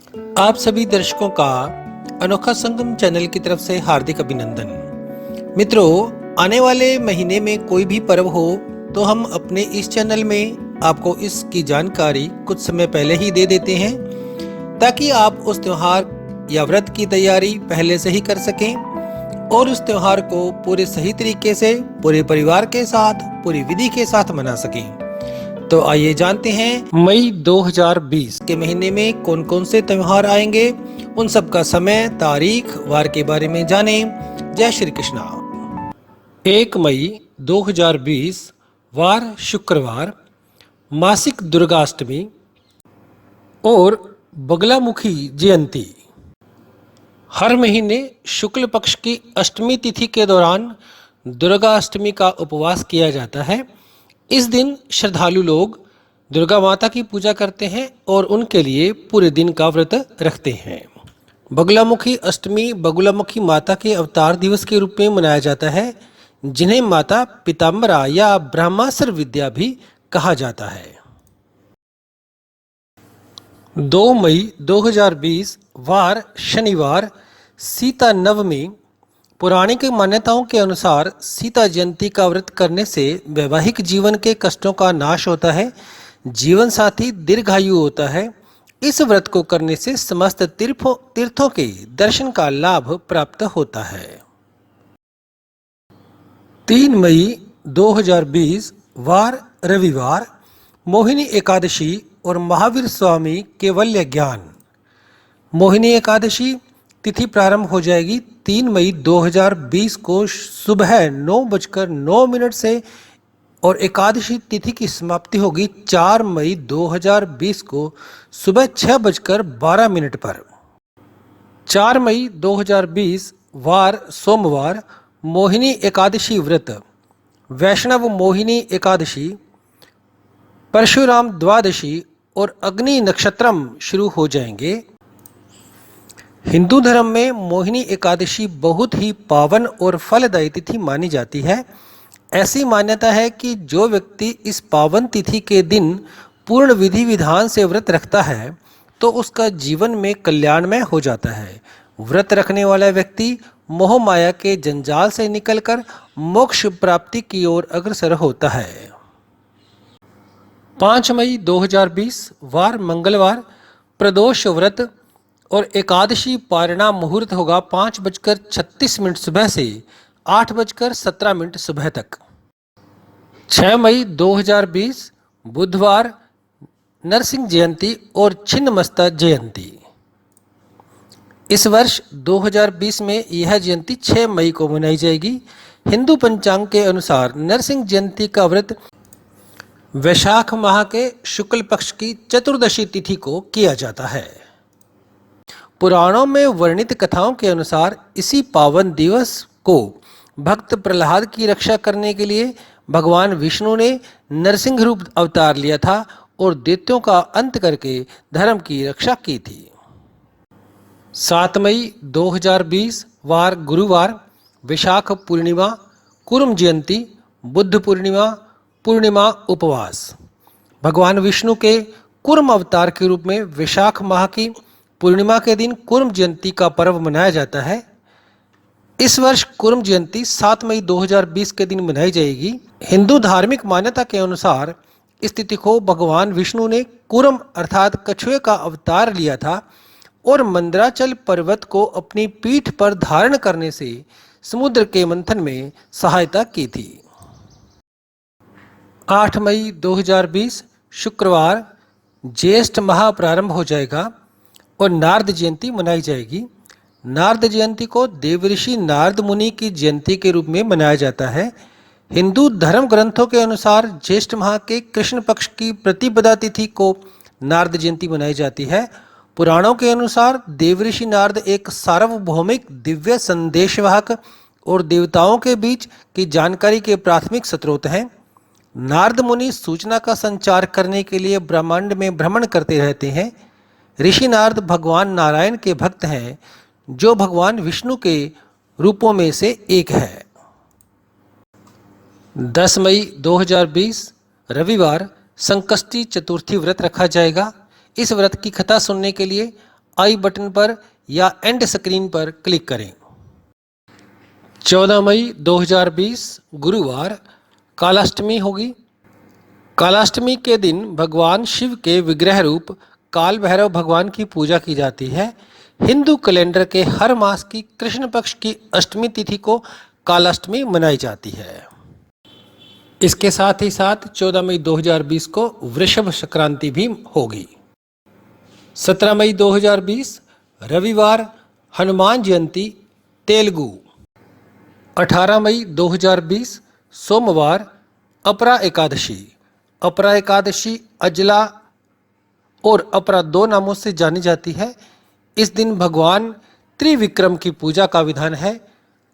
आप सभी दर्शकों का अनोखा संगम चैनल की तरफ से हार्दिक अभिनंदन। मित्रों, आने वाले महीने में कोई भी पर्व हो तो हम अपने इस चैनल में आपको इसकी जानकारी कुछ समय पहले ही दे देते हैं, ताकि आप उस त्योहार या व्रत की तैयारी पहले से ही कर सकें और उस त्योहार को पूरे सही तरीके से पूरे परिवार के साथ पूरी विधि के साथ मना सकें। तो आइए जानते हैं मई 2020 के महीने में कौन कौन से त्योहार आएंगे, उन सब का समय, तारीख, वार के बारे में जानें। जय श्री कृष्णा। 1 मई 2020 वार शुक्रवार, मासिक दुर्गाष्टमी और बगलामुखी जयंती। हर महीने शुक्ल पक्ष की अष्टमी तिथि के दौरान दुर्गा अष्टमी का उपवास किया जाता है। इस दिन श्रद्धालु लोग दुर्गा माता की पूजा करते हैं और उनके लिए पूरे दिन का व्रत रखते हैं। बगलामुखी अष्टमी बगलामुखी माता के अवतार दिवस के रूप में मनाया जाता है, जिन्हें माता पीताम्बरा या ब्रह्मास्त्र विद्या भी कहा जाता है। 2 मई 2020 वार शनिवार, सीता नवमी। पौराणिक मान्यताओं के अनुसार सीता जयंती का व्रत करने से वैवाहिक जीवन के कष्टों का नाश होता है, जीवन साथी दीर्घायु होता है। इस व्रत को करने से समस्त तीर्थों के दर्शन का लाभ प्राप्त होता है। 3 मई 2020 वार रविवार, मोहिनी एकादशी और महावीर स्वामी केवल्य ज्ञान। मोहिनी एकादशी तिथि प्रारंभ हो जाएगी 3 मई 2020 को सुबह 9:09 से और एकादशी तिथि की समाप्ति होगी 4 मई 2020 को सुबह 6:12 पर। 4 मई 2020 वार सोमवार, मोहिनी एकादशी व्रत, वैष्णव मोहिनी एकादशी, परशुराम द्वादशी और अग्नि नक्षत्रम शुरू हो जाएंगे। हिंदू धर्म में मोहिनी एकादशी बहुत ही पावन और फलदायी तिथि मानी जाती है। ऐसी मान्यता है कि जो व्यक्ति इस पावन तिथि के दिन पूर्ण विधि विधान से व्रत रखता है तो उसका जीवन में कल्याणमय हो जाता है। व्रत रखने वाला व्यक्ति मोह माया के जंजाल से निकलकर मोक्ष प्राप्ति की ओर अग्रसर होता है। 5 मई 2020 वार मंगलवार, प्रदोष व्रत और एकादशी पारणा मुहूर्त होगा 5:36 सुबह से 8:17 सुबह तक। 6 मई 2020 बुधवार, नरसिंह जयंती और छिन्नमस्ता जयंती। इस वर्ष 2020 में यह जयंती 6 मई को मनाई जाएगी। हिंदू पंचांग के अनुसार नरसिंह जयंती का व्रत वैशाख माह के शुक्ल पक्ष की चतुर्दशी तिथि को किया जाता है। पुराणों में वर्णित कथाओं के अनुसार इसी पावन दिवस को भक्त प्रहलाद की रक्षा करने के लिए भगवान विष्णु ने नरसिंह रूप अवतार लिया था और दैत्यों का अंत करके धर्म की रक्षा की थी। 7 मई 2020 वार गुरुवार, वैशाख पूर्णिमा, कुर्म जयंती, बुद्ध पूर्णिमा, पूर्णिमा उपवास। भगवान विष्णु के कुर्म अवतार के रूप में वैशाख माह की पूर्णिमा के दिन कुर्म जयंती का पर्व मनाया जाता है। इस वर्ष कुर्म जयंती 7 मई 2020 के दिन मनाई जाएगी। हिंदू धार्मिक मान्यता के अनुसार इस तिथि को भगवान विष्णु ने कुर्म अर्थात कछुए का अवतार लिया था और मंदराचल पर्वत को अपनी पीठ पर धारण करने से समुद्र के मंथन में सहायता की थी। 8 मई 2020 शुक्रवार, ज्येष्ठ माह प्रारंभ हो जाएगा और नारद जयंती मनाई जाएगी। नारद जयंती को देवऋषि नारद मुनि की जयंती के रूप में मनाया जाता है। हिंदू धर्म ग्रंथों के अनुसार ज्येष्ठ माह के कृष्ण पक्ष की प्रतिपदा तिथि को नारद जयंती मनाई जाती है। पुराणों के अनुसार देवऋषि नारद एक सार्वभौमिक दिव्य संदेशवाहक और देवताओं के बीच की जानकारी के प्राथमिक स्रोत हैं। नारद मुनि सूचना का संचार करने के लिए ब्रह्मांड में भ्रमण करते रहते हैं। ऋषि नारद भगवान नारायण के भक्त हैं, जो भगवान विष्णु के रूपों में से एक है। 10 मई 2020 रविवार संकष्टी चतुर्थी व्रत रखा जाएगा। इस व्रत की कथा सुनने के लिए आई बटन पर या एंड स्क्रीन पर क्लिक करें। 14 मई 2020 गुरुवार कालाष्टमी होगी। कालाष्टमी के दिन भगवान शिव के विग्रह रूप काल भैरव भगवान की पूजा की जाती है। हिंदू कैलेंडर के हर मास की कृष्ण पक्ष की अष्टमी तिथि को कालाष्टमी मनाई जाती है। इसके साथ ही साथ 14 मई 2020 को वृषभ संक्रांति भी होगी। 17 मई 2020 रविवार हनुमान जयंती तेलुगु। 18 मई 2020 सोमवार अपरा एकादशी। अपरा एकादशी अजला और अपरा दो नामों से जानी जाती है। इस दिन भगवान त्रिविक्रम की पूजा का विधान है।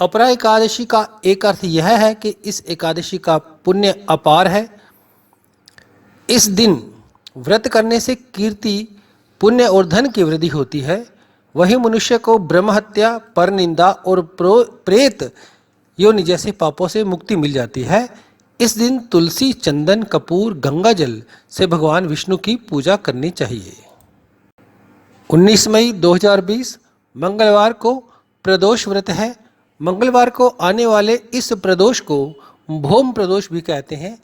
अपरा एकादशी का एक अर्थ यह है कि इस एकादशी का पुण्य अपार है। इस दिन व्रत करने से कीर्ति, पुण्य और धन की वृद्धि होती है। वही मनुष्य को ब्रह्म हत्या, पर निंदा और प्रेत योनि जैसे पापों से मुक्ति मिल जाती है। इस दिन तुलसी, चंदन, कपूर, गंगा जल से भगवान विष्णु की पूजा करनी चाहिए। 19 मई 2020 मंगलवार को प्रदोष व्रत है। मंगलवार को आने वाले इस प्रदोष को भौम प्रदोष भी कहते हैं।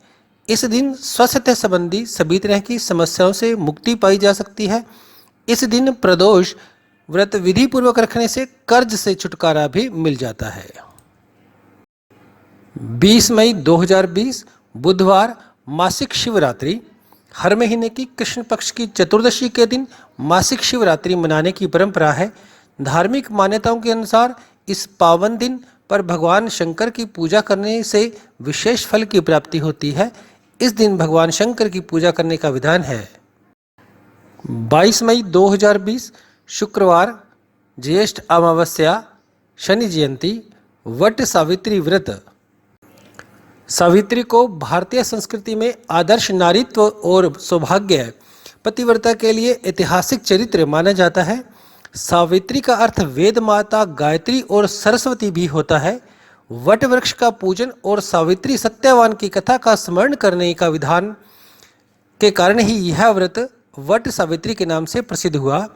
इस दिन स्वास्थ्य संबंधी सभी तरह की समस्याओं से मुक्ति पाई जा सकती है। इस दिन प्रदोष व्रत विधि पूर्वक रखने से कर्ज से छुटकारा भी मिल जाता है। 20 मई 2020 बुधवार मासिक शिवरात्रि। हर महीने की कृष्ण पक्ष की चतुर्दशी के दिन मासिक शिवरात्रि मनाने की परंपरा है। धार्मिक मान्यताओं के अनुसार इस पावन दिन पर भगवान शंकर की पूजा करने से विशेष फल की प्राप्ति होती है। इस दिन भगवान शंकर की पूजा करने का विधान है। 22 मई 2020 शुक्रवार ज्येष्ठ अमावस्या, शनि जयंती, वट सावित्री व्रत। सावित्री को भारतीय संस्कृति में आदर्श नारीत्व और सौभाग्य, पतिव्रता के लिए ऐतिहासिक चरित्र माना जाता है। सावित्री का अर्थ वेद माता, गायत्री और सरस्वती भी होता है। वट वृक्ष का पूजन और सावित्री सत्यवान की कथा का स्मरण करने का विधान के कारण ही यह व्रत वट सावित्री के नाम से प्रसिद्ध हुआ।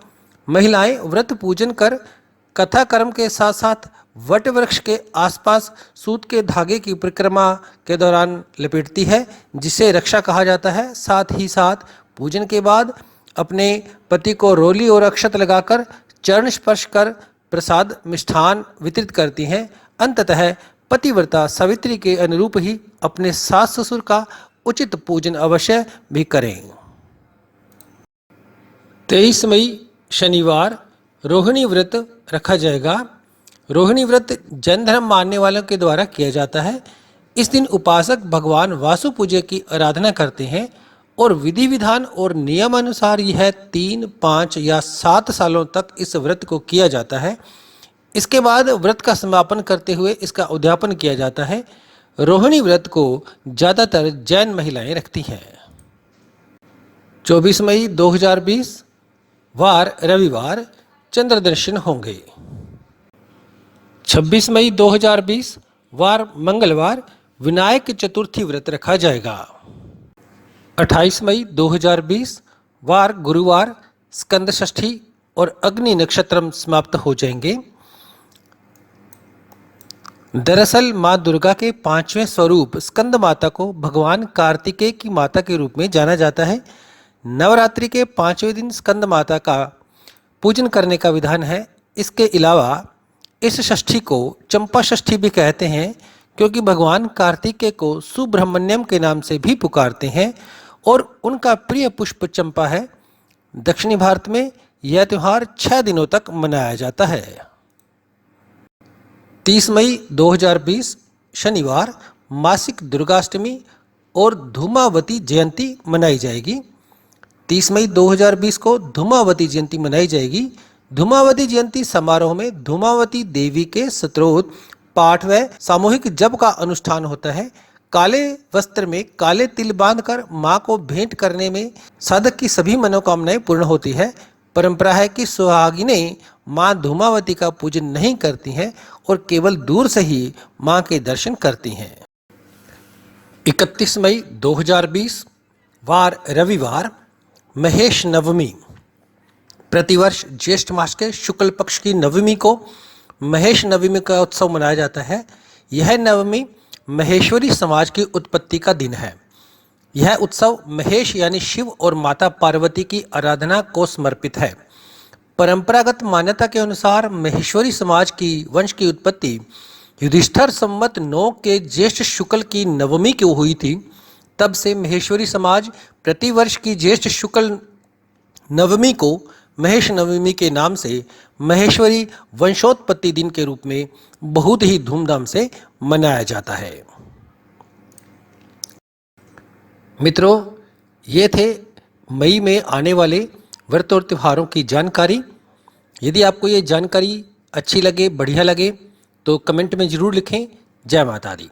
महिलाएं व्रत पूजन कर कथा कर्म के साथ साथ वट वृक्ष के आसपास सूत के धागे की परिक्रमा के दौरान लपेटती है, जिसे रक्षा कहा जाता है। साथ ही साथ पूजन के बाद अपने पति को रोली और अक्षत लगाकर चरण स्पर्श कर प्रसाद मिष्ठान वितरित करती हैं। अंततः पतिव्रता सावित्री के अनुरूप ही अपने सास ससुर का उचित पूजन अवश्य भी करें। 23 मई शनिवार रोहिणी व्रत रखा जाएगा। रोहिणी व्रत जैन धर्म मानने वालों के द्वारा किया जाता है। इस दिन उपासक भगवान वासु पूज्य की आराधना करते हैं और विधि विधान और नियमानुसार यह 3, 5 या 7 सालों तक इस व्रत को किया जाता है। इसके बाद व्रत का समापन करते हुए इसका उद्यापन किया जाता है। रोहिणी व्रत को ज़्यादातर जैन महिलाएं रखती हैं। 24 मई 2020 वार रविवार चंद्र दर्शन होंगे। 26 मई 2020 वार मंगलवार विनायक चतुर्थी व्रत रखा जाएगा। 28 मई 2020 वार गुरुवार स्कंद षष्ठी और अग्नि नक्षत्र समाप्त हो जाएंगे। दरअसल मां दुर्गा के 5वें स्वरूप स्कंद माता को भगवान कार्तिकेय की माता के रूप में जाना जाता है। नवरात्रि के 5वें दिन स्कंद माता का पूजन करने का विधान है। इसके अलावा इस षष्ठी को चंपा षष्ठी भी कहते हैं, क्योंकि भगवान कार्तिकेय को सुब्रह्मण्यम के नाम से भी पुकारते हैं और उनका प्रिय पुष्प चंपा है। दक्षिणी भारत में यह त्यौहार 6 दिनों तक मनाया जाता है। 30 मई 2020 शनिवार मासिक दुर्गाष्टमी और धूमावती जयंती मनाई जाएगी। 30 मई 2020 को धूमावती जयंती मनाई जाएगी। धूमावती जयंती समारोह में धूमावती देवी के स्तोत्र पाठ व सामूहिक जप का अनुष्ठान होता है। काले वस्त्र में काले तिल बांधकर मां को भेंट करने में साधक की सभी मनोकामनाएं पूर्ण होती है। परंपरा है कि सुहागिनें मां धूमावती का पूजन नहीं करती हैं और केवल दूर से ही मां के दर्शन करती हैं। 31 मई 2020 वार रविवार महेश नवमी। प्रतिवर्ष ज्येष्ठ मास के शुक्ल पक्ष की नवमी को महेश नवमी का उत्सव मनाया जाता है। यह नवमी महेश्वरी समाज की उत्पत्ति का दिन है। यह उत्सव महेश यानी शिव और माता पार्वती की आराधना को समर्पित है। परंपरागत मान्यता के अनुसार महेश्वरी समाज की वंश की उत्पत्ति युधिष्ठिर संवत 9 के ज्येष्ठ शुक्ल की नवमी को हुई थी। तब से महेश्वरी समाज प्रतिवर्ष की ज्येष्ठ शुक्ल नवमी को महेश नवमी के नाम से महेश्वरी वंशोत्पत्ति दिन के रूप में बहुत ही धूमधाम से मनाया जाता है। मित्रों, ये थे मई में आने वाले व्रत और त्योहारों की जानकारी। यदि आपको ये जानकारी अच्छी लगे, बढ़िया लगे तो कमेंट में ज़रूर लिखें। जय माता दी।